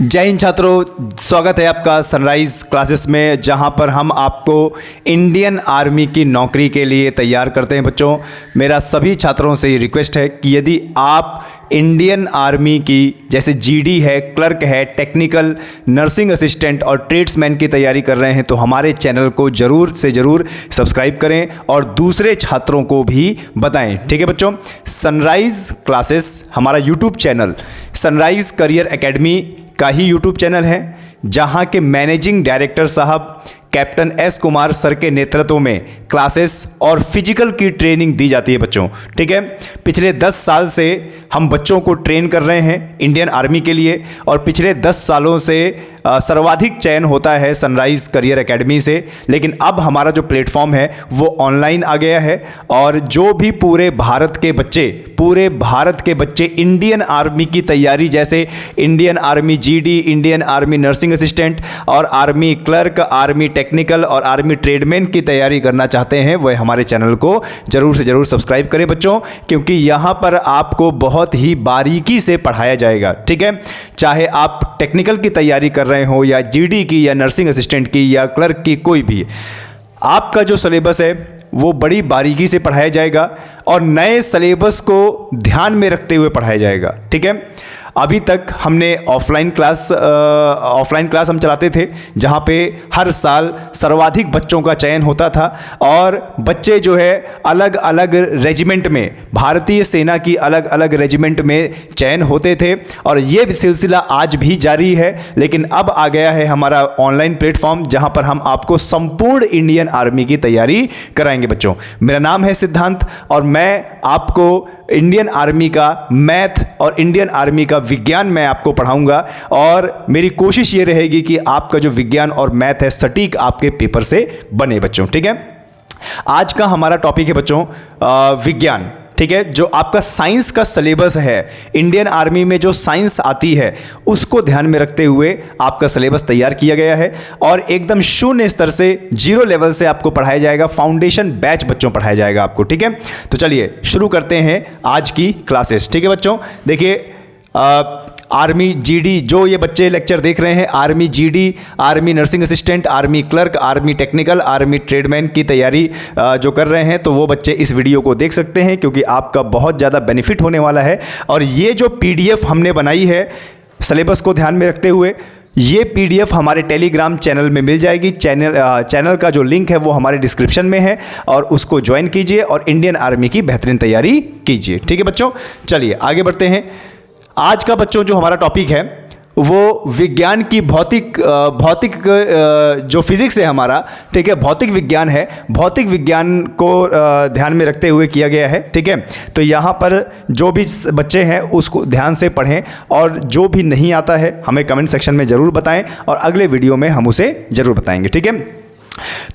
जय हिंद छात्रों, स्वागत है आपका सनराइज क्लासेस में, जहां पर हम आपको इंडियन आर्मी की नौकरी के लिए तैयार करते हैं। बच्चों, मेरा सभी छात्रों से ये रिक्वेस्ट है कि यदि आप इंडियन आर्मी की जैसे जीडी है, क्लर्क है, टेक्निकल, नर्सिंग असिस्टेंट और ट्रेड्समैन की तैयारी कर रहे हैं तो हमारे चैनल को ज़रूर से ज़रूर सब्सक्राइब करें और दूसरे छात्रों को भी बताएं। ठीक है बच्चों, सनराइज क्लासेस हमारा YouTube channel sunrise career academy का ही यूट्यूब चैनल है, जहां के मैनेजिंग डायरेक्टर साहब कैप्टन एस कुमार सर के नेतृत्व में क्लासेस और फिजिकल की ट्रेनिंग दी जाती है बच्चों। ठीक है, पिछले 10 साल से हम बच्चों को ट्रेन कर रहे हैं इंडियन आर्मी के लिए और पिछले 10 सालों से सर्वाधिक चयन होता है सनराइज करियर एकेडमी से। लेकिन अब हमारा जो प्लेटफॉर्म है वो ऑनलाइन आ गया है और जो भी पूरे भारत के बच्चे इंडियन आर्मी की तैयारी जैसे Indian army GD, Indian army nursing assistant और आर्मी क्लर्क, आर्मी टेक्निकल और आर्मी ट्रेडमैन की तैयारी करना चाहते हैं वह हमारे चैनल को जरूर से जरूर सब्सक्राइब करें बच्चों, क्योंकि यहाँ पर आपको बहुत ही बारीकी से पढ़ाया जाएगा। ठीक है, चाहे आप टेक्निकल की तैयारी कर रहे हो या जीडी की या नर्सिंग असिस्टेंट की या क्लर्क की, कोई भी, आपका जो सिलेबस है वो बड़ी बारीकी से पढ़ाया जाएगा और नए सिलेबस को ध्यान में रखते हुए पढ़ाया जाएगा। ठीक है, अभी तक हमने ऑफलाइन क्लास हम चलाते थे, जहाँ पे हर साल सर्वाधिक बच्चों का चयन होता था और बच्चे जो है अलग अलग रेजिमेंट में, भारतीय सेना की अलग अलग रेजिमेंट में चयन होते थे और ये सिलसिला आज भी जारी है। लेकिन अब आ गया है हमारा ऑनलाइन प्लेटफॉर्म, जहाँ पर हम आपको संपूर्ण इंडियन आर्मी की तैयारी कराएंगे बच्चों। मेरा नाम है सिद्धांत और मैं आपको इंडियन आर्मी का मैथ और इंडियन आर्मी का विज्ञान मैं आपको पढ़ाऊंगा और मेरी कोशिश ये रहेगी कि आपका जो विज्ञान और मैथ है सटीक आपके पेपर से बने बच्चों। ठीक है, आज का हमारा टॉपिक है बच्चों विज्ञान। ठीक है, जो आपका साइंस का सिलेबस है, इंडियन आर्मी में जो साइंस आती है उसको ध्यान में रखते हुए आपका सिलेबस तैयार किया गया है और एकदम शून्य स्तर से, 0 लेवल से आपको पढ़ाया जाएगा। फाउंडेशन बैच बच्चों पढ़ाया जाएगा आपको। ठीक है, तो चलिए शुरू करते हैं आज की क्लासेस। ठीक है बच्चों, देखिए आर्मी जीडी, जो ये बच्चे लेक्चर देख रहे हैं, army GD, army nursing assistant, army clerk, army technical, army tradesman की तैयारी जो कर रहे हैं, तो वो बच्चे इस वीडियो को देख सकते हैं क्योंकि आपका बहुत ज़्यादा बेनिफिट होने वाला है। और ये जो पीडीएफ हमने बनाई है सिलेबस को ध्यान में रखते हुए, ये पीडीएफ हमारे टेलीग्राम चैनल में मिल जाएगी। चैनल का जो लिंक है वो हमारे डिस्क्रिप्शन में है और उसको ज्वाइन कीजिए और इंडियन आर्मी की बेहतरीन तैयारी कीजिए। ठीक है बच्चों, चलिए आगे बढ़ते हैं। आज का बच्चों जो हमारा टॉपिक है वो विज्ञान की भौतिक जो फिजिक्स है हमारा, ठीक है, भौतिक विज्ञान है। भौतिक विज्ञान को ध्यान में रखते हुए किया गया है। ठीक है, तो यहाँ पर जो भी बच्चे हैं उसको ध्यान से पढ़ें और जो भी नहीं आता है हमें कमेंट सेक्शन में ज़रूर बताएं और अगले वीडियो में हम उसे ज़रूर बताएंगे। ठीक है,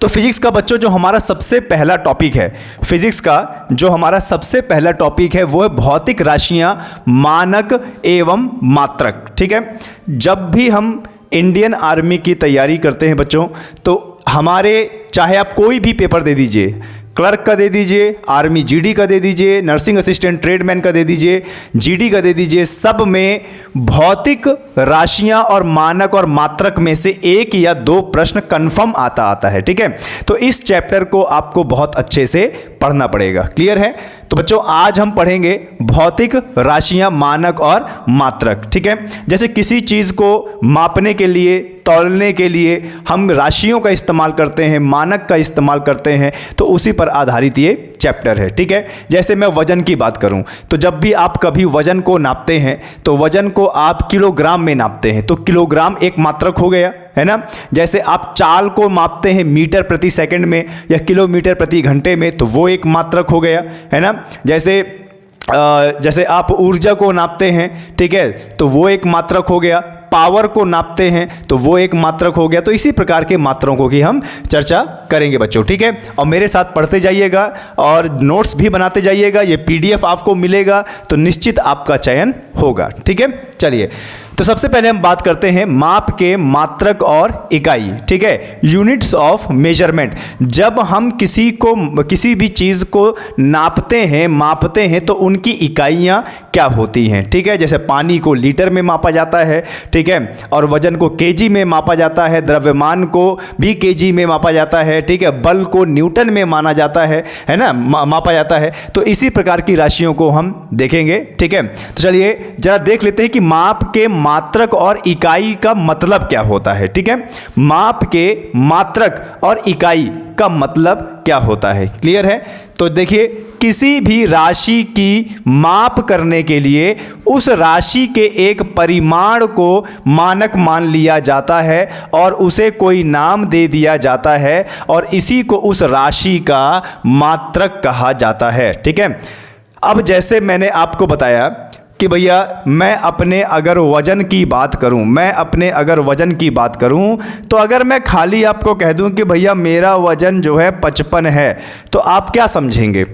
तो फिजिक्स का बच्चों जो हमारा सबसे पहला टॉपिक है, फिजिक्स का जो हमारा सबसे पहला टॉपिक है वो है भौतिक राशियां, मानक एवं मात्रक। ठीक है, जब भी हम इंडियन आर्मी की तैयारी करते हैं बच्चों, तो हमारे, चाहे आप कोई भी पेपर दे दीजिए, क्लर्क का दे दीजिए, आर्मी जीडी का दे दीजिए, नर्सिंग असिस्टेंट ट्रेडमैन का दे दीजिए, जीडी का दे दीजिए, सब में भौतिक राशियां और मानक और मात्रक में से 1 या 2 प्रश्न कंफर्म आता है। ठीक है, तो इस चैप्टर को आपको बहुत अच्छे से पढ़ना पड़ेगा। क्लियर है? तो बच्चों आज हम पढ़ेंगे भौतिक राशियां, मानक और मात्रक। ठीक है, जैसे किसी चीज़ को मापने के लिए, तौलने के लिए हम राशियों का इस्तेमाल करते हैं, मानक का इस्तेमाल करते हैं, तो उसी पर आधारित ये चैप्टर है। ठीक है, जैसे मैं वजन की बात करूं तो जब भी आप कभी वजन को नापते हैं तो वजन को आप किलोग्राम में नापते हैं, तो किलोग्राम एक मात्रक हो गया, है ना। जैसे आप चाल को मापते हैं मीटर प्रति सेकंड में या किलोमीटर प्रति घंटे में, तो वो एक मात्रक हो गया, है ना। जैसे आप ऊर्जा को नापते हैं, ठीक है, तो वो एक मात्रक हो गया। पावर को नापते हैं तो वो एक मात्रक हो गया। तो इसी प्रकार के मात्रकों की हम चर्चा करेंगे बच्चों। ठीक है, और मेरे साथ पढ़ते जाइएगा और नोट्स भी बनाते जाइएगा। ये पीडीएफ आपको मिलेगा तो निश्चित आपका चयन होगा। ठीक है, चलिए तो सबसे पहले हम बात करते हैं माप के मात्रक और इकाई। ठीक है, यूनिट्स ऑफ मेजरमेंट। जब हम किसी भी चीज़ को नापते हैं, मापते हैं, तो उनकी इकाइयाँ क्या होती हैं। ठीक है, जैसे पानी को लीटर में मापा जाता है, ठीक है, और वजन को केजी में मापा जाता है, द्रव्यमान को भी केजी में मापा जाता है, ठीक है, बल को न्यूटन में माना जाता है ना, मापा जाता है। तो इसी प्रकार की राशियों को हम देखेंगे, ठीक है। तो चलिए जरा देख लेते हैं कि माप के मात्रक और इकाई का मतलब क्या होता है, ठीक है। माप के मात्रक और इकाई का मतलब क्या होता है, क्लियर है। तो देखिए, किसी भी राशि की माप करने के लिए उस राशि के एक परिमाण को मानक मान लिया जाता है और उसे कोई नाम दे दिया जाता है और इसी को उस राशि का मात्रक कहा जाता है, ठीक है। अब जैसे मैंने आपको बताया कि भैया मैं अपने अगर वज़न की बात करूं तो अगर मैं खाली आपको कह दूं कि भैया मेरा वज़न जो है 55 है, तो आप क्या समझेंगे?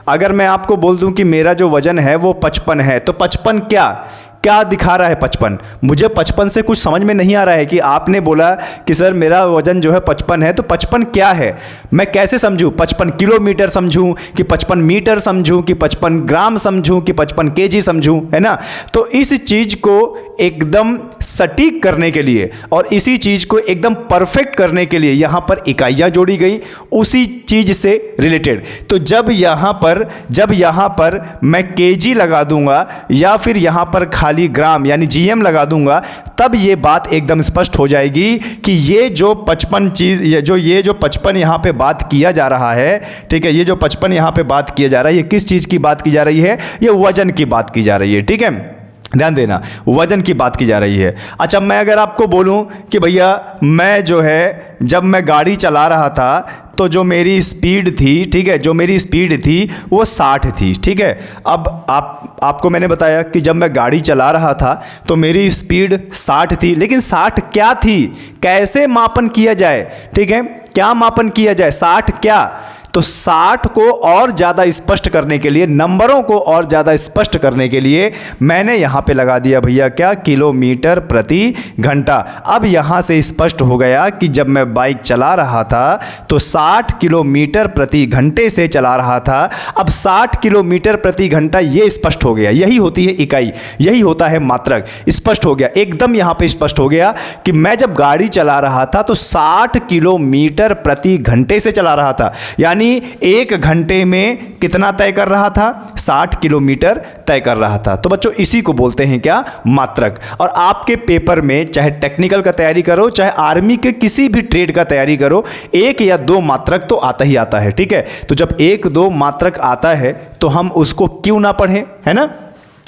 अगर मैं आपको बोल दूं कि मेरा जो वज़न है वो 55 है, तो 55 क्या दिखा रहा है? 55। मुझे 55 से कुछ समझ में नहीं आ रहा है कि आपने बोला कि सर मेरा वजन जो है 55 है, तो 55 क्या है? मैं कैसे समझूं? 55 किलोमीटर समझूं कि 55 मीटर समझूं कि 55 ग्राम समझूं कि 55 केजी समझूं, है ना। तो इस चीज़ को एकदम सटीक करने के लिए और इसी चीज़ को एकदम परफेक्ट करने के लिए यहाँ पर इकाइयाँ जोड़ी गई उसी चीज़ से रिलेटेड। तो जब यहाँ पर मैं केजी लगा दूंगा या फिर यहाँ पर खाली ग्राम यानी जीएम लगा दूंगा, तब ये बात एकदम स्पष्ट हो जाएगी कि ये जो 55 यहाँ पे बात किया जा रहा है, ठीक है, ये जो 55 यहाँ पे बात किया जा रहा है, ये किस चीज़ की बात की जा रही है? ये वजन की बात की जा रही है, ठीक है, ध्यान देना, वजन की बात की जा रही है। अच्छा, मैं अगर आपको बोलूं कि भैया मैं जो है जब मैं गाड़ी चला रहा था तो जो मेरी स्पीड थी, ठीक है, जो मेरी स्पीड थी वो 60 थी, ठीक है। अब आपको मैंने बताया कि जब मैं गाड़ी चला रहा था तो मेरी स्पीड 60 थी, लेकिन 60 क्या थी, कैसे मापन किया जाए, ठीक है, क्या मापन किया जाए, 60 क्या? तो 60 को और ज़्यादा स्पष्ट करने के लिए, नंबरों को और ज़्यादा स्पष्ट करने के लिए मैंने यहाँ पे लगा दिया भैया क्या, किलोमीटर प्रति घंटा। अब यहाँ से स्पष्ट हो गया कि जब मैं बाइक चला रहा था तो 60 किलोमीटर प्रति घंटे से चला रहा था। अब 60 किलोमीटर प्रति घंटा ये स्पष्ट हो गया, यही होती है इकाई, यही होता है मात्रक। स्पष्ट हो गया, एकदम यहाँ पे स्पष्ट हो गया कि मैं जब गाड़ी चला रहा था तो 60 किलोमीटर प्रति घंटे से चला रहा था, यानी 1 घंटे में कितना तय कर रहा था, 60 किलोमीटर तय कर रहा था। तो बच्चों इसी को बोलते हैं क्या, मात्रक। और आपके पेपर में चाहे टेक्निकल का तैयारी करो चाहे आर्मी के किसी भी ट्रेड का तैयारी करो, 1 या 2 मात्रक तो आता ही आता है, ठीक है। तो जब 1-2 मात्रक आता है तो हम उसको क्यों ना पढ़ें, है ना।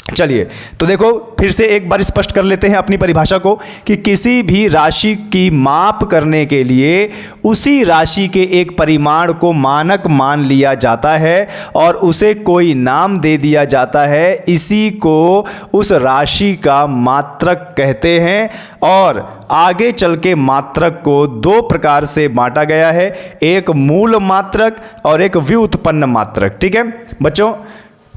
चलिए तो देखो फिर से एक बार स्पष्ट कर लेते हैं अपनी परिभाषा को कि किसी भी राशि की माप करने के लिए उसी राशि के एक परिमाण को मानक मान लिया जाता है और उसे कोई नाम दे दिया जाता है, इसी को उस राशि का मात्रक कहते हैं। और आगे चल के मात्रक को 2 प्रकार से बांटा गया है, एक मूल मात्रक और एक व्युत्पन्न मात्रक, ठीक है बच्चों।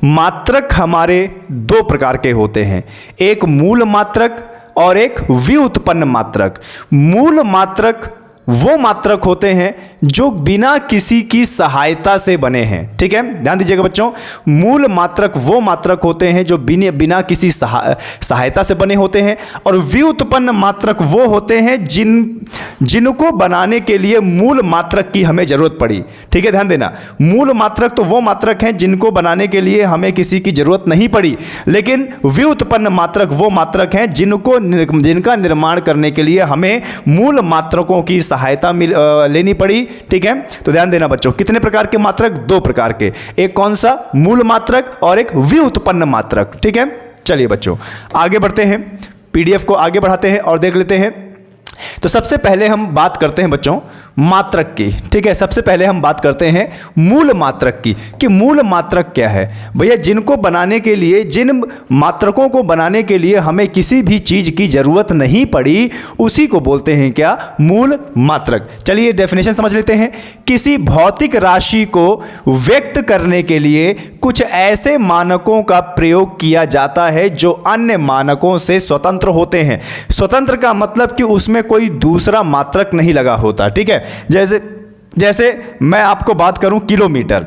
मात्रक हमारे 2 प्रकार के होते हैं, एक मूल मात्रक और एक व्युत्पन्न मात्रक। मूल मात्रक वो मात्रक होते हैं जो बिना किसी की सहायता से बने हैं, ठीक है, ध्यान दीजिएगा बच्चों। मूल मात्रक वो मात्रक होते हैं जो बिना किसी सहायता से बने होते हैं। और व्युत्पन्न मात्रक वो होते हैं जिनको बनाने के लिए मूल मात्रक की हमें जरूरत पड़ी, ठीक है, ध्यान देना। मूल मात्रक तो वो मात्रक हैं जिनको बनाने के लिए हमें किसी की जरूरत नहीं पड़ी, लेकिन व्युत्पन्न मात्रक वो मात्रक हैं जिनका निर्माण करने के लिए हमें मूल मात्रकों की सहायता लेनी पड़ी, ठीक है। तो ध्यान देना बच्चों, कितने प्रकार के मात्रक, 2 प्रकार के, एक कौन सा, मूल मात्रक और एक व्युत्पन्न मात्रक, ठीक है। चलिए बच्चों आगे बढ़ते हैं, पीडीएफ को आगे बढ़ाते हैं और देख लेते हैं। तो सबसे पहले हम बात करते हैं बच्चों मात्रक की, ठीक है। सबसे पहले हम बात करते हैं मूल मात्रक की कि मूल मात्रक क्या है। भैया जिनको बनाने के लिए, जिन मात्रकों को बनाने के लिए हमें किसी भी चीज़ की ज़रूरत नहीं पड़ी, उसी को बोलते हैं क्या, मूल मात्रक। चलिए डेफिनेशन समझ लेते हैं। किसी भौतिक राशि को व्यक्त करने के लिए कुछ ऐसे मानकों का प्रयोग किया जाता है जो अन्य मानकों से स्वतंत्र होते हैं। स्वतंत्र का मतलब कि उसमें कोई दूसरा मात्रक नहीं लगा होता, ठीक है। जैसे मैं आपको बात करूं किलोमीटर।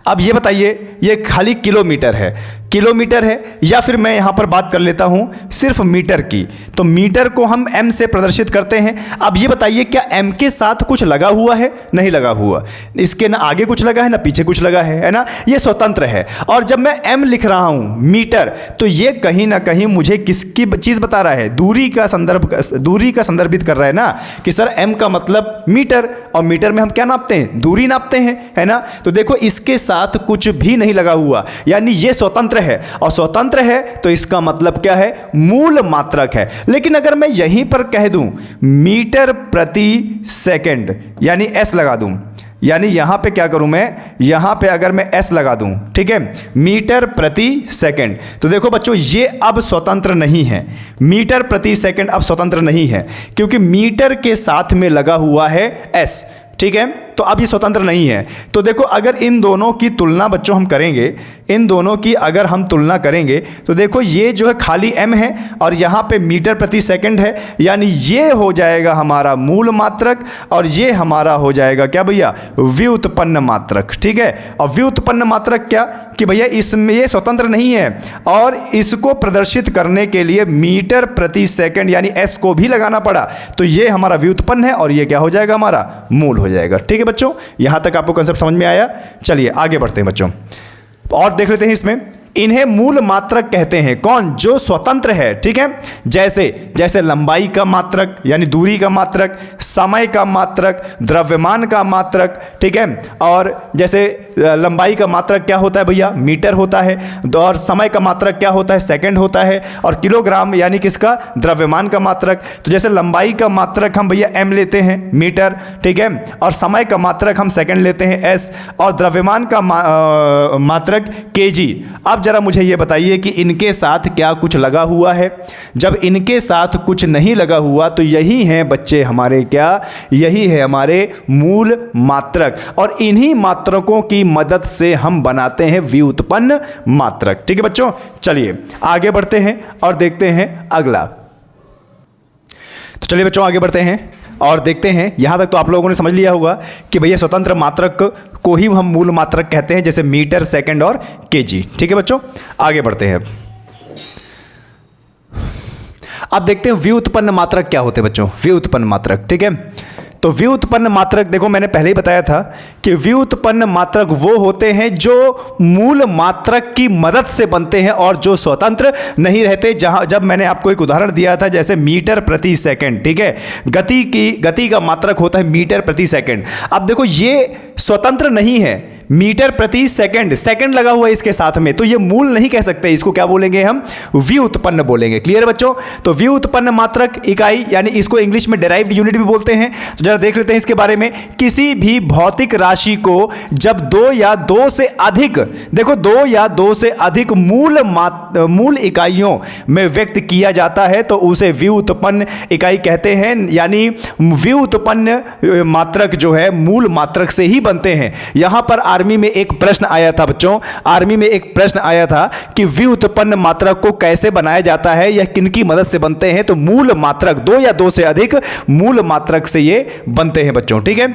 अब ये बताइए, ये खाली किलोमीटर है, किलोमीटर है, या फिर मैं यहाँ पर बात कर लेता हूँ सिर्फ मीटर की, तो मीटर को हम m से प्रदर्शित करते हैं। अब ये बताइए क्या m के साथ कुछ लगा हुआ है? नहीं लगा हुआ, इसके ना आगे कुछ लगा है ना पीछे कुछ लगा है ना, ये स्वतंत्र है। और जब मैं m लिख रहा हूँ मीटर, तो ये कहीं ना कहीं मुझे किसकी चीज़ बता रहा है? दूरी का संदर्भित कर रहा है ना, कि सर m का मतलब मीटर, और मीटर में हम क्या नापते हैं? दूरी नापते हैं, है ना। तो देखो इसके साथ कुछ भी नहीं लगा हुआ, यानी ये स्वतंत्र है, और स्वतंत्र है तो इसका मतलब क्या है? मूल मात्रक है। लेकिन अगर मैं यहीं पर कह दूं मीटर प्रति सेकंड, यानी s लगा दूं, यानी यहां पे क्या करूं मैं? यहां पे अगर मैं s लगा दूं, ठीक है, मीटर प्रति सेकंड, तो देखो बच्चों ये अब स्वतंत्र नहीं है। मीटर प्रति सेकंड अब स्वतंत्र नहीं है, क्योंकि मीटर के साथ में लगा हुआ है s, ठीक है। तो अब ये स्वतंत्र नहीं है। तो देखो अगर इन दोनों की तुलना बच्चों हम करेंगे, इन दोनों की अगर हम तुलना करेंगे, तो देखो ये जो है खाली m है और यहाँ पे मीटर प्रति सेकंड है, यानी ये हो जाएगा हमारा मूल मात्रक, और ये हमारा हो जाएगा क्या भैया? व्युत्पन्न मात्रक, ठीक है। और व्युत्पन्न मात्रक क्या कि भैया इसमें ये स्वतंत्र नहीं है, और इसको प्रदर्शित करने के लिए मीटर प्रति सेकंड यानी s को भी लगाना पड़ा, तो ये हमारा व्युत्पन्न है और ये क्या हो जाएगा? हमारा मूल हो जाएगा, ठीक है बच्चों। यहां तक आपको कांसेप्ट समझ में आया? चलिए आगे बढ़ते हैं बच्चों, और देख लेते हैं इसमें। इन्हें मूल मात्रक कहते हैं, कौन? जो स्वतंत्र है, ठीक है। जैसे लंबाई का मात्रक यानी दूरी का मात्रक, समय का मात्रक, द्रव्यमान का मात्रक, ठीक है। और जैसे लंबाई का मात्रक क्या होता है भैया? मीटर होता है, और समय का मात्रक क्या होता है? सेकंड होता है, और किलोग्राम यानी किसका? द्रव्यमान का मात्रक। तो जैसे लंबाई का मात्रक हम भैया m लेते हैं, मीटर, ठीक है, और समय का मात्रक हम सेकंड लेते हैं s, और द्रव्यमान का मात्रक kg। अब जरा मुझे ये बताइए कि इनके साथ क्या कुछ लगा हुआ है? जब इनके साथ कुछ नहीं लगा हुआ तो यही है बच्चे हमारे क्या? यही है हमारे मूल मात्रक, और इन्हीं मात्रकों की मदद से हम बनाते हैं व्युत्पन्न मात्रक, ठीक है बच्चों। चलिए आगे बढ़ते हैं और देखते हैं अगला। तो चलिए बच्चों आगे बढ़ते हैं और देखते हैं। यहां तक तो आप लोगों ने समझ लिया होगा कि भैया स्वतंत्र मात्रक को ही हम मूल मात्रक कहते हैं, जैसे मीटर, सेकंड और केजी, ठीक है बच्चों। आगे बढ़ते हैं। अब देखते हैं व्युत्पन्न मात्रक क्या होते हैं बच्चों। व्युत्पन्न मात्रक, ठीक है। तो व्युत्पन्न मात्रक देखो मैंने पहले ही बताया था कि व्युत्पन्न मात्रक वो होते हैं जो मूल मात्रक की मदद से बनते हैं और जो स्वतंत्र नहीं रहते। जब मैंने आपको एक उदाहरण दिया था जैसे मीटर प्रति सेकंड, ठीक है, गति का मात्रक होता है मीटर प्रति सेकंड। अब देखो ये स्वतंत्र नहीं है, मीटर प्रति सेकंड, सेकंड लगा हुआ है इसके साथ में, तो ये मूल नहीं कह सकते, इसको क्या बोलेंगे हम? व्युत्पन्न बोलेंगे। क्लियर बच्चों? तो व्युत्पन्न मात्रक इकाई यानी इसको इंग्लिश में डेराइव्ड यूनिट भी बोलते हैं। तो जरा देख लेते हैं इसके बारे में। किसी भी भौतिक राशि को जब दो या दो से अधिक, देखो दो या दो से अधिक मूल इकाइयों में व्यक्त किया जाता है तो उसे व्युत्पन्न इकाई कहते हैं। यानी व्युत्पन्न मात्रक जो है मूल मात्रक से ही बनते हैं। यहां पर आर्मी में एक प्रश्न आया था बच्चों, आर्मी में एक प्रश्न आया था कि व्युत्पन्न मात्रक को कैसे बनाया जाता है या किनकी मदद से बनते हैं? तो मूल मात्रक, दो या दो से अधिक मूल मात्रक से ये बनते हैं बच्चों, ठीक है।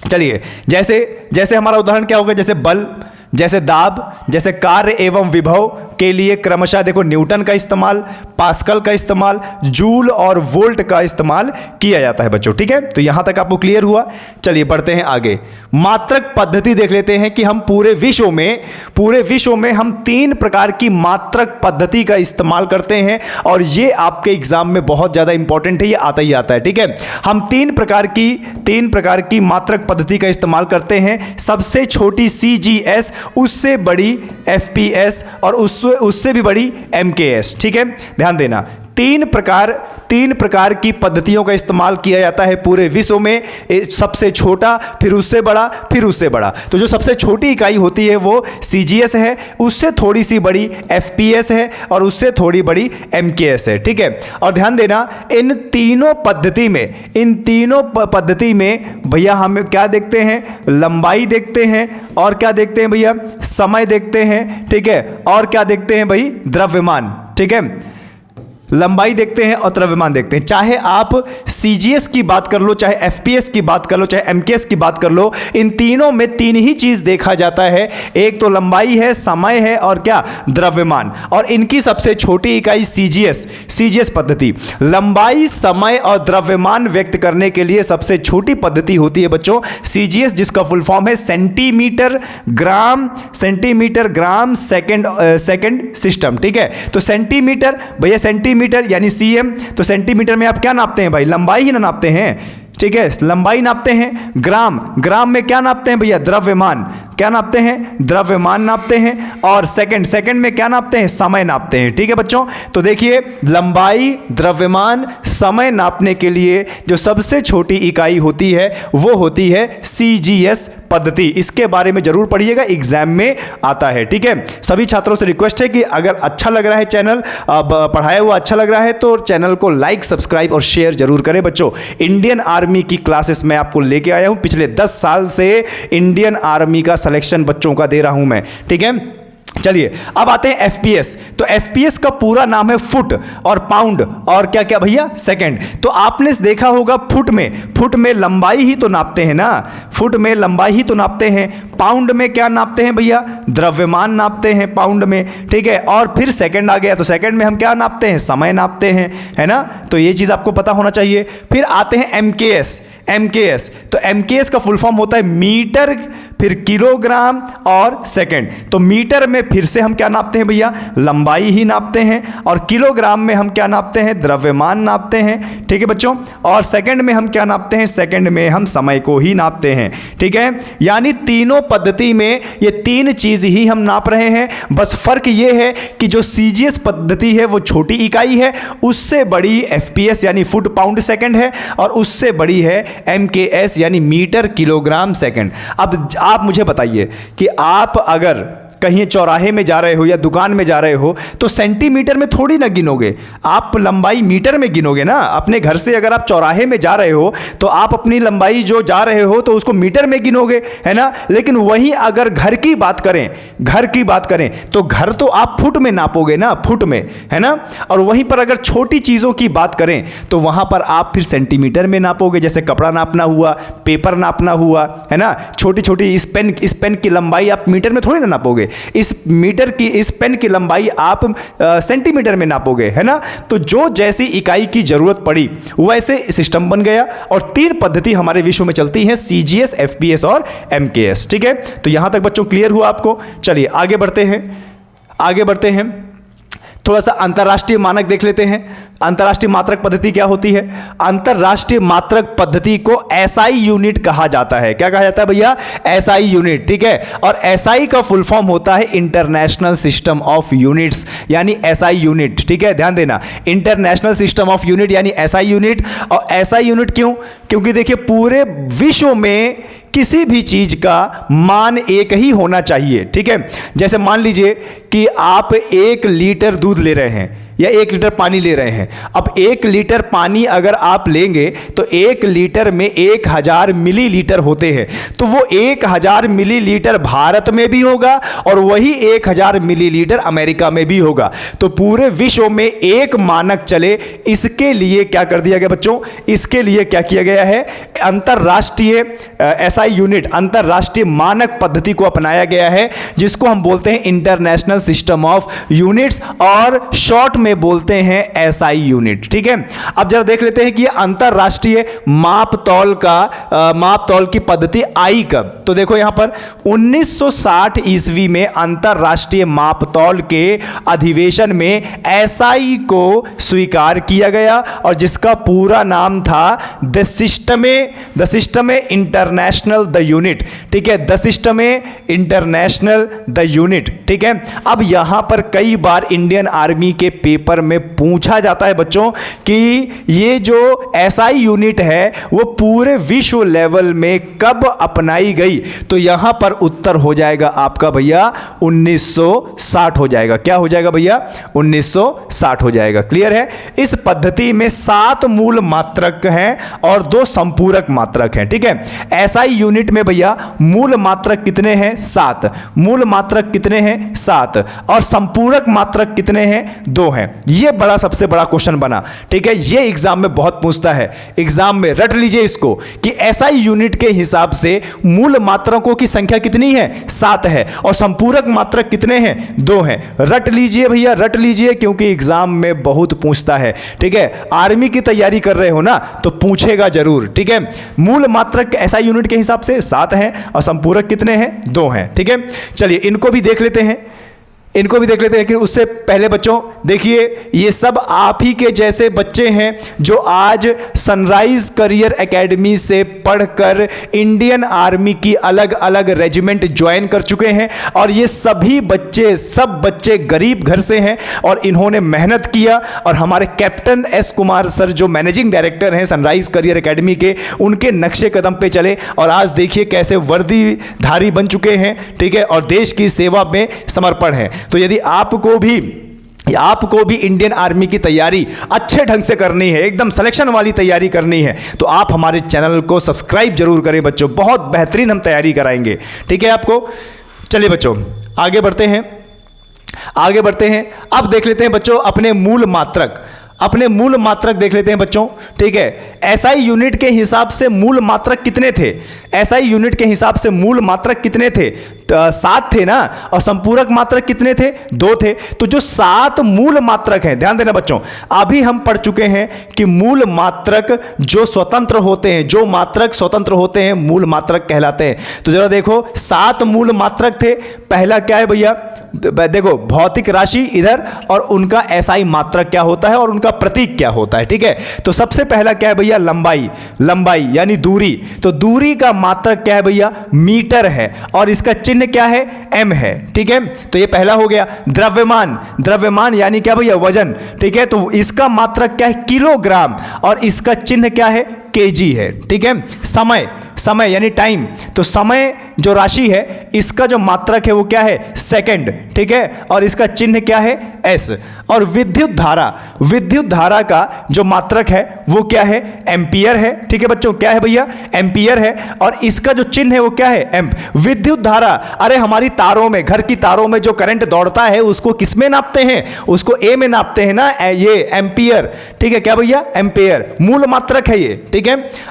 चलिए जैसे हमारा उदाहरण क्या होगा? जैसे बल, जैसे दाब, जैसे कार्य एवं विभव के लिए क्रमशः देखो न्यूटन का इस्तेमाल, पास्कल का इस्तेमाल, जूल और वोल्ट का इस्तेमाल किया जाता है बच्चों, ठीक है। तो यहां तक आपको क्लियर हुआ। चलिए बढ़ते हैं आगे। मात्रक पद्धति देख लेते हैं कि हम पूरे विश्व में हम 3 प्रकार की मात्रक पद्धति का इस्तेमाल करते हैं, और ये आपके एग्जाम में बहुत ज्यादा इंपॉर्टेंट है, ये आता ही आता है, ठीक है। हम 3 प्रकार की मात्रक पद्धति का इस्तेमाल करते हैं। सबसे छोटी CGS, उससे बड़ी FPS और उससे भी बड़ी MKS, ठीक है। ध्यान देना, तीन प्रकार की पद्धतियों का इस्तेमाल किया जाता है पूरे विश्व में। सबसे छोटा, फिर उससे बड़ा, फिर उससे बड़ा। तो जो सबसे छोटी इकाई होती है वो CGS है, उससे थोड़ी सी बड़ी FPS है और उससे थोड़ी बड़ी MKS है, ठीक है। और ध्यान देना, इन तीनों पद्धति में भैया हम क्या देखते हैं? लंबाई देखते हैं, और क्या देखते हैं भैया? समय देखते हैं, ठीक है। और क्या देखते हैं भाई? द्रव्यमान, ठीक है। लंबाई देखते हैं और द्रव्यमान देखते हैं। चाहे आप सीजीएस की बात कर लो, चाहे एफपीएस की बात कर लो, चाहे एमकेएस की बात कर लो, इन तीनों में तीन ही चीज देखा जाता है। एक तो लंबाई है, समय है और क्या, द्रव्यमान। और इनकी सबसे छोटी इकाई सीजीएस पद्धति। लंबाई, समय और द्रव्यमान व्यक्त करने के लिए सबसे छोटी पद्धति होती है बच्चों सीजीएस, जिसका फुल फॉर्म है सेंटीमीटर ग्राम सेकंड सिस्टम। ठीक है, तो सेंटीमीटर भैया, सेंटीमीटर यानी सीएम, तो सेंटीमीटर में आप क्या नापते हैं भाई, लंबाई ही ना नापते हैं। ठीक है, लंबाई नापते हैं। ग्राम में क्या नापते हैं भैया, द्रव्यमान। क्या नापते हैं, द्रव्यमान नापते हैं। और सेकंड में क्या नापते हैं, समय नापते हैं। ठीक है बच्चों, तो देखिए लंबाई, द्रव्यमान, समय नापने के लिए जो सबसे छोटी इकाई होती है वो होती है सीजीएस पद्धति। इसके बारे में जरूर पढ़िएगा, एग्जाम में आता है। ठीक है, सभी छात्रों से रिक्वेस्ट है कि अगर अच्छा लग रहा है चैनल, पढ़ाया हुआ अच्छा लग रहा है, तो चैनल को लाइक, सब्सक्राइब और शेयर जरूर करें बच्चों। इंडियन आर्मी की क्लासेस में आपको लेके आया हूं, पिछले 10 साल से इंडियन आर्मी का सिलेक्शन बच्चों का दे रहा हूं मैं। ठीक है, चलिए अब आते हैं एफपीएस। तो एफपीएस का पूरा नाम है फुट और पाउंड और क्या क्या भैया, सेकंड। तो आपने देखा होगा फुट में लंबाई ही तो नापते हैं ना, फुट में लंबाई ही तो नापते हैं। पाउंड में क्या नापते हैं भैया, द्रव्यमान नापते हैं पाउंड में। ठीक है, और फिर सेकंड आ गया, तो सेकंड में हम क्या नापते हैं, समय नापते हैं, है ना। तो ये चीज आपको पता होना चाहिए। फिर आते हैं एमकेएस। तो एमकेएस का फुल फॉर्म होता है मीटर, फिर किलोग्राम और सेकंड। तो मीटर में फिर से हम क्या नापते हैं भैया, लंबाई ही नापते हैं। और किलोग्राम में हम क्या नापते हैं, द्रव्यमान नापते हैं। ठीक है बच्चों, और सेकंड में हम क्या नापते हैं, सेकंड में हम समय को ही नापते हैं। ठीक है, यानी तीनों पद्धति में ये तीन चीज ही हम नाप रहे हैं। बस फर्क ये है कि जो सीजीएस पद्धति है वो छोटी इकाई है, उससे बड़ी एफपीएस यानी फुट पाउंड सेकंड है, और उससे बड़ी है एमकेएस यानी मीटर किलोग्राम सेकंड। अब आप मुझे बताइए कि आप अगर कहीं चौराहे में जा रहे हो या दुकान में जा रहे हो तो सेंटीमीटर में थोड़ी ना गिनोगे, आप लंबाई मीटर में गिनोगे ना। अपने घर से अगर आप चौराहे में जा रहे हो तो आप अपनी लंबाई जो जा रहे हो तो उसको मीटर में गिनोगे, है ना। लेकिन वहीं अगर घर की बात करें तो घर तो आप फुट में नापोगे ना, फुट में, है ना। और वहीं पर अगर छोटी चीज़ों की बात करें तो वहां पर आप फिर सेंटीमीटर में नापोगे, जैसे कपड़ा नापना हुआ, पेपर नापना हुआ, है ना। छोटी छोटी इस पेन की लंबाई आप मीटर में थोड़ी ना नापोगे, इस पेन की लंबाई आप सेंटीमीटर में नापोगे, है ना। तो जो जैसी इकाई की जरूरत पड़ी वैसे सिस्टम बन गया। और तीन पद्धति हमारे विश्व में चलती हैं, सीजीएस, एफपीएस और एमकेएस। ठीक है, तो यहां तक बच्चों क्लियर हुआ आपको। चलिए आगे बढ़ते हैं। थोड़ा सा अंतर्राष्ट्रीय मानक देख लेते हैं। अंतर्राष्ट्रीय मात्रक पद्धति क्या होती है, अंतर्राष्ट्रीय मात्रक पद्धति को एसआई यूनिट कहा जाता है। क्या कहा जाता है भैया, एसआई यूनिट। ठीक है, और एसआई का फुल फॉर्म होता है इंटरनेशनल सिस्टम ऑफ यूनिट्स यानी एसआई यूनिट। ठीक है, ध्यान देना, इंटरनेशनल सिस्टम ऑफ यूनिट यानी एसआई यूनिट। और एसआई यूनिट क्यों, क्योंकि देखिए पूरे विश्व में किसी भी चीज का मान एक ही होना चाहिए। ठीक है, जैसे मान लीजिए कि आप 1 लीटर दूध ले रहे हैं या 1 लीटर पानी ले रहे हैं। अब 1 लीटर पानी अगर आप लेंगे तो 1 लीटर में 1000 मिलीलीटर होते हैं। तो वो 1000 मिलीलीटर भारत में भी होगा और वही 1000 मिलीलीटर अमेरिका में भी होगा। तो पूरे विश्व में एक मानक चले, इसके लिए क्या कर दिया गया बच्चों, इसके लिए क्या किया गया है, अंतरराष्ट्रीय एसआई यूनिट, अंतरराष्ट्रीय मानक पद्धति को अपनाया गया है, जिसको हम बोलते हैं इंटरनेशनल सिस्टम ऑफ यूनिट्स और शॉर्ट में बोलते हैं एसआई यूनिट। ठीक है, अब जरा देख लेते हैं कि अंतरराष्ट्रीय मापतौल की पद्धति आई कब। तो देखो यहां पर 1960 ईस्वी में अंतरराष्ट्रीय मापतौल के अधिवेशन में एसआई को स्वीकार किया गया और जिसका पूरा नाम था the system international the unit. ठीक है, the system international the unit. ठीक है, अब यहां पर कई बार इंडियन आर्मी के पेपर में पूछा जाता है बच्चों कि ये जो एसआई यूनिट है वो पूरे विश्व लेवल में कब अपनाई गई। गई तो यहां पर उत्तर हो जाएगा आपका भैया 1960 हो जाएगा। क्या हो जाएगा भैया? 1960 हो जाएगा। क्लियर है? इस पद्धति में 7 मूल मात्रक हैं और 2 संपूरक मात्रक हैं। ठीक है, एसआई यूनिट में भैया मूल मात्रक कितने हैं? 7। मूल मात्रक कितने हैं? 7। और संपूरक मात्रक कितने हैं? 2 हैं। यह बड़ा सबसे बड़ा क्वेश्चन बना। ठीक है, यह एग्जाम में बहुत पूछता है। एग्जाम में रट लीजिए इसको कि एसआई यूनिट के हिसाब से मूल मात्रकों की संख्या कितनी है? 7 है। और संपूरक मात्रक कितने हैं? 2 हैं। रट लीजिए भैया, रट लीजिए, क्योंकि एग्जाम में बहुत पूछता है। ठीक है, आर्मी की तैयारी कर रहे हो ना तो पूछेगा जरूर। ठीक है, मूल मात्रक एसआई यूनिट के हिसाब से 7 हैं और संपूरक कितने हैं? 2 हैं। ठीक है, चलिए इनको भी देख लेते हैं, इनको भी देख लेते हैं। लेकिन उससे पहले बच्चों देखिए, ये सब आप ही के जैसे बच्चे हैं जो आज सनराइज करियर एकेडमी से पढ़कर इंडियन आर्मी की अलग अलग रेजिमेंट ज्वाइन कर चुके हैं। और ये सभी बच्चे, सब बच्चे गरीब घर से हैं और इन्होंने मेहनत किया। और हमारे कैप्टन एस कुमार सर जो मैनेजिंग डायरेक्टर हैं सनराइज करियर एकेडमी के, उनके नक्शे कदम पे चले और आज देखिए कैसे वर्दीधारी बन चुके हैं। ठीक है, और देश की सेवा में समर्पण है। तो यदि आपको भी इंडियन आर्मी की तैयारी अच्छे ढंग से करनी है, एकदम सिलेक्शन वाली तैयारी करनी है, तो आप हमारे चैनल को सब्सक्राइब जरूर करें बच्चों। बहुत बेहतरीन हम तैयारी कराएंगे। ठीक है आपको। चलिए बच्चों आगे बढ़ते हैं, आगे बढ़ते हैं। अब देख लेते हैं बच्चों अपने मूल मात्रक, अपने मूल मात्रक देख लेते हैं बच्चों। ठीक है, एसआई यूनिट के हिसाब से मूल मात्रक कितने थे? एसआई यूनिट के हिसाब से मूल मात्रक कितने थे? 7 थे ना। और संपूरक मात्रक कितने थे? 2 थे। तो जो 7 मूल मात्रक हैं, ध्यान देना बच्चों, अभी हम पढ़ चुके हैं कि मूल मात्रक जो स्वतंत्र होते हैं, जो मात्रक स्वतंत्र होते हैं मूल मात्रक कहलाते हैं। तो जरा देखो 7 मूल मात्रक थे। पहला क्या है भैया? देखो भौतिक राशि इधर और उनका एसआई मात्रक क्या होता है और उनका प्रतीक क्या होता है। ठीक है, तो सबसे पहला क्या है भैया? लंबाई, लंबाई यानी दूरी। तो दूरी का मात्रक क्या है भैया? मीटर है और इसका चिन्ह क्या है? एम है। ठीक है, तो ये पहला हो गया। द्रव्यमान, द्रव्यमान यानी क्या भैया? वजन। ठीक है, तो इसका मात्रक क्या है? किलोग्राम और इसका चिन्ह क्या है? केजी है। ठीक है, समय, समय यानी टाइम। तो समय जो राशि है इसका जो मात्रक है वो क्या है? सेकंड। ठीक है, और इसका चिन्ह क्या है? एस। और विद्युत धारा, विद्युत धारा का जो मात्रक है वो क्या है? एम्पियर है। ठीक है बच्चों, क्या है भैया? एम्पियर है और इसका जो चिन्ह है वो क्या है? एम्प। विद्युत धारा, अरे हमारी तारों में, घर की तारों में जो करंट दौड़ता है उसको किस में नापते हैं? उसको ए में नापते हैं ना, ये एम्पियर। ठीक है, क्या भैया? एम्पियर मूल मात्रक है ये। ठीक है,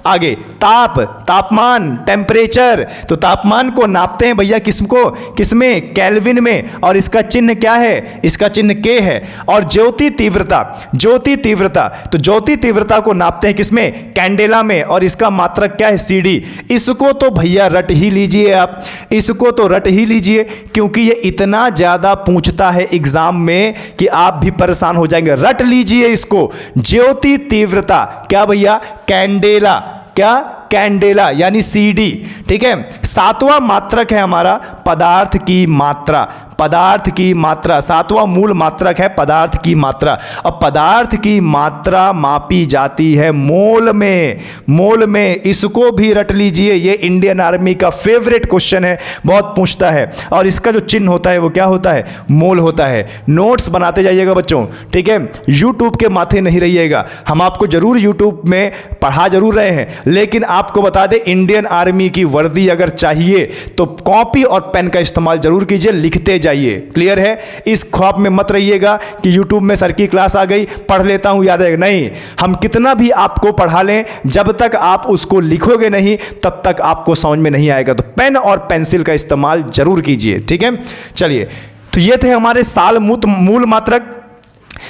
आगे ताप, तापमान, टेम्परेचर। तो तापमान को नापते हैं भैया किसको? किसमें? केल्विन में। और इसका चिन्ह क्या है? इसका चिन्ह के है। और ज्योति तीव्रता, ज्योति तीव्रता, तो ज्योति तीव्रता को नापते हैं किसमें? कैंडेला में। और इसका मात्रक क्या है? सीडी। इसको तो भैया रट ही लीजिए आप, इसको तो रट ही लीजिए, क्योंकि ये इतना ज्यादा पूछता है एग्जाम में कि आप भी परेशान हो जाएंगे। रट लीजिए इसको, ज्योति तीव्रता क्या भैया? कैंडेला। क्या? कैंडेला यानी सीडी। ठीक है, 7वां मात्रक है हमारा पदार्थ की मात्रा, पदार्थ की मात्रा। 7वां मूल मात्रक है पदार्थ की मात्रा। अब पदार्थ की मात्रा मापी जाती है मोल में, मोल में। इसको भी रट लीजिए, ये इंडियन आर्मी का फेवरेट क्वेश्चन है, बहुत पूछता है। और इसका जो चिन्ह होता है वो क्या होता है? मोल होता है। नोट्स बनाते जाइएगा बच्चों। ठीक है, यूट्यूब के माथे नहीं रहिएगा। हम आपको जरूर यूट्यूब में पढ़ा जरूर रहे हैं, लेकिन आपको बता दें इंडियन आर्मी की वर्दी अगर चाहिए तो कॉपी और पेन का इस्तेमाल जरूर कीजिए, लिखते जाइए। क्लियर है? इस ख्वाब में मत रहिएगा कि यूट्यूब में सर की क्लास आ गई, पढ़ लेता हूं, याद आएगा। नहीं, हम कितना भी आपको पढ़ा लें, जब तक आप उसको लिखोगे नहीं तब तक आपको समझ में नहीं आएगा। तो पेन और पेंसिल का इस्तेमाल जरूर कीजिए। ठीक है, चलिए, तो ये थे हमारे मूल मात्रक।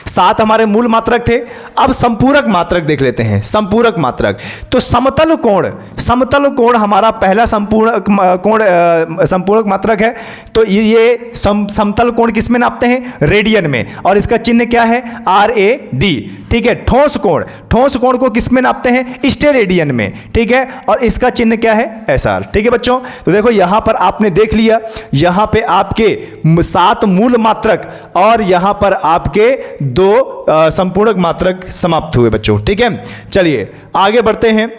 7 हमारे मूल मात्रक थे। अब संपूरक मात्रक देख लेते हैं। संपूरक मात्रक, तो समतल कोण, समतल कोण हमारा पहला संपूरक मात्रक है। तो ये समतल कोण किस में नापते हैं? रेडियन में। और इसका चिन्ह क्या है? RAD। ठीक है, ठोस कोण, ठोस कोण को किस में नापते हैं? स्टेरेडियन में। ठीक है, और इसका चिन्ह क्या है? SR। ठीक है बच्चों, तो देखो यहां पर आपने देख लिया, यहां पे आपके 7 मूल मात्रक और यहां पर आपके 2 संपूरक मात्रक समाप्त हुए बच्चों। ठीक है, चलिए आगे बढ़ते हैं।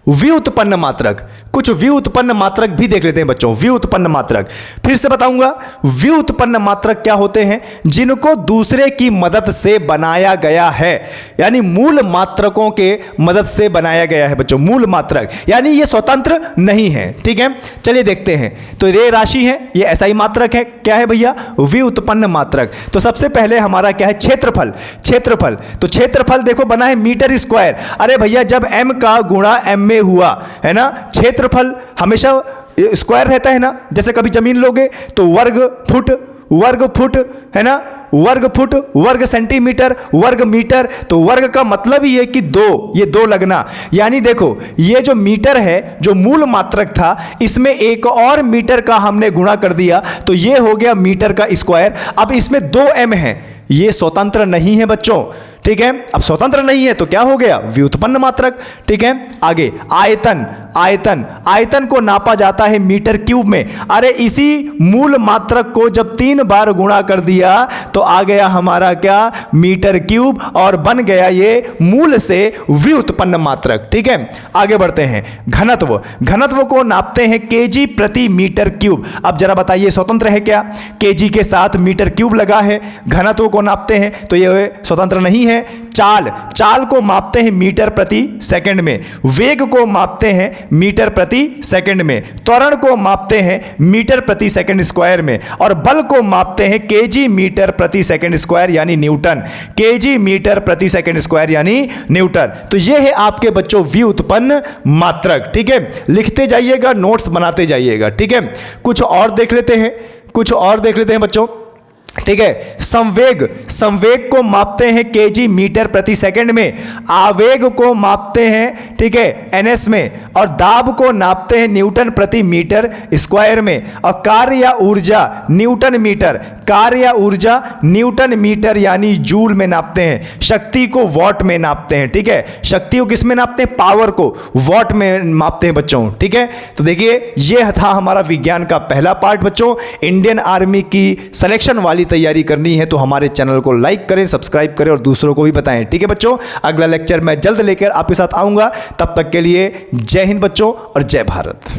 व्युत्पन्न मात्रक, कुछ व्युत्पन्न मात्रक भी देख लेते हैं बच्चों। व्युत्पन्न मात्रक फिर से बताऊंगा। व्युत्पन्न मात्रक क्या होते हैं? जिनको दूसरे की मदद से बनाया गया है, यानी मूल मात्रकों के मदद से बनाया गया है बच्चों। मूल मात्रक यानी ये स्वतंत्र नहीं है, ठीक है। चलिए देखते हैं। तो ये राशि है, ये SI मात्रक है। क्या है भैया? व्युत्पन्न मात्रक। तो सबसे पहले हमारा क्या है? क्षेत्रफल। क्षेत्रफल, तो क्षेत्रफल देखो बना है मीटर स्क्वायर। अरे भैया जब m का गुणा m में हुआ है ना, क्षेत्रफल हमेशा स्क्वायर रहता है ना। जैसे कभी जमीन लोगे तो वर्ग फुट है ना, वर्ग फुट, वर्ग सेंटीमीटर, वर्ग मीटर। तो वर्ग का मतलब ही है कि ये दो लगना। यानी देखो ये जो मीटर है, जो मूल मात्रक था, इसमें एक और मीटर का हमने गुणा कर दिया, तो ये हो गया मीटर का स्क्वायर। अब इसमें 2m है, ये स्वतंत्र नहीं है बच्चों, ठीक है। अब स्वतंत्र नहीं है तो क्या हो गया? व्युत्पन्न मात्रक, ठीक है। आगे आयतन। आयतन, आयतन को नापा जाता है मीटर क्यूब में। अरे इसी मूल मात्रक को जब 3 बार गुणा कर दिया तो आ गया हमारा क्या? मीटर क्यूब, और बन गया ये मूल से व्युत्पन्न मात्रक, ठीक है। आगे बढ़ते हैं। घनत्व। घनत्व को नापते हैं केजी प्रति मीटर क्यूब। अब जरा बताइए स्वतंत्र है क्या? केजी के साथ मीटर क्यूब लगा है, घनत्व को नापते हैं, तो ये स्वतंत्र नहीं है। चाल। चाल को मापते हैं मीटर प्रति सेकंड में। वेग को मापते हैं मीटर प्रति सेकंड में। त्वरण को मापते हैं मीटर प्रति सेकंड स्क्वायर में। और बल को मापते हैं केजी मीटर प्रति सेकंड स्क्वायर यानी न्यूटन। केजी मीटर प्रति सेकंड स्क्वायर यानी न्यूटन। तो ये है आपके बच्चों व्युत्पन्न मात्रक, ठीक है। लिखते जाइएगा, नोट्स बनाते जाइएगा, ठीक है। कुछ और देख लेते हैं बच्चों, ठीक है। संवेग। संवेग को मापते हैं केजी मीटर प्रति सेकंड में। आवेग को मापते हैं, ठीक है, NS में। और दाब को नापते हैं न्यूटन प्रति मीटर स्क्वायर में। और कार्य या ऊर्जा न्यूटन मीटर। कार्य या ऊर्जा न्यूटन मीटर यानी जूल में नापते हैं। शक्ति को वॉट में नापते हैं, ठीक है। शक्ति को किस में नापते हैं? पावर को वॉट में मापते हैं बच्चों, ठीक है। तो देखिए ये था हमारा विज्ञान का पहला पार्ट बच्चों। इंडियन आर्मी की सिलेक्शन वाली तैयारी करनी है तो हमारे चैनल को लाइक करें, सब्सक्राइब करें और दूसरों को भी बताएं, ठीक है बच्चों। अगला लेक्चर मैं जल्द लेकर आपके साथ आऊंगा। तब तक के लिए जय हिंद बच्चों और जय भारत।